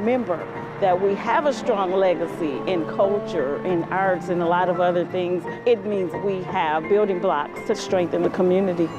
remember that we have a strong legacy in culture, in arts, and a lot of other things, it means we have building blocks to strengthen the community.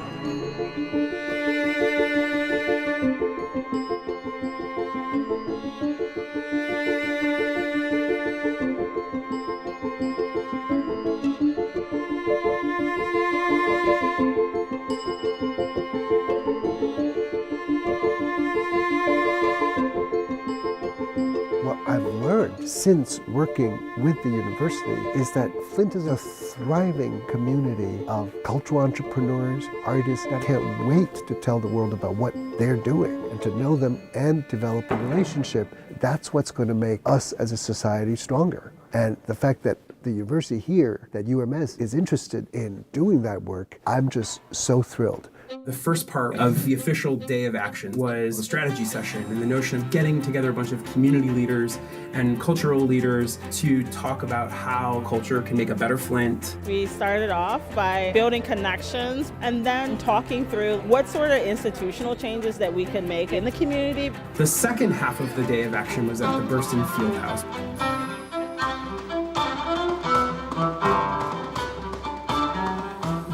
What I've learned since working with the university is that Flint is a thriving community of cultural entrepreneurs, artists that can't wait to tell the world about what they're doing and to know them and develop a relationship. That's what's going to make us as a society stronger. And the fact that the university here, that UMS, is interested in doing that work, I'm just so thrilled. The first part of the official day of action was a strategy session and the notion of getting together a bunch of community leaders and cultural leaders to talk about how culture can make a better Flint. We started off by building connections and then talking through what sort of institutional changes that we can make in the community. The second half of the day of action was at the Burston Fieldhouse.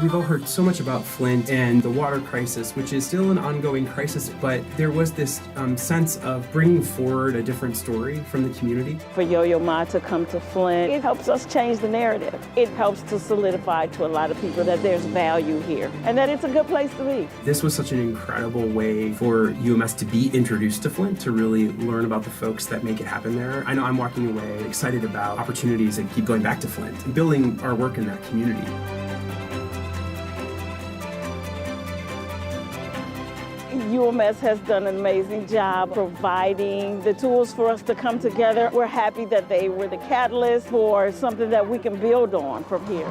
We've all heard so much about Flint and the water crisis, which is still an ongoing crisis, but there was this sense of bringing forward a different story from the community. For Yo-Yo Ma to come to Flint, it helps us change the narrative. It helps to solidify to a lot of people that there's value here and that it's a good place to be. This was such an incredible way for UMS to be introduced to Flint, to really learn about the folks that make it happen there. I know I'm walking away excited about opportunities and keep going back to Flint and building our work in that community. UMS has done an amazing job providing the tools for us to come together. We're happy that they were the catalyst for something that we can build on from here.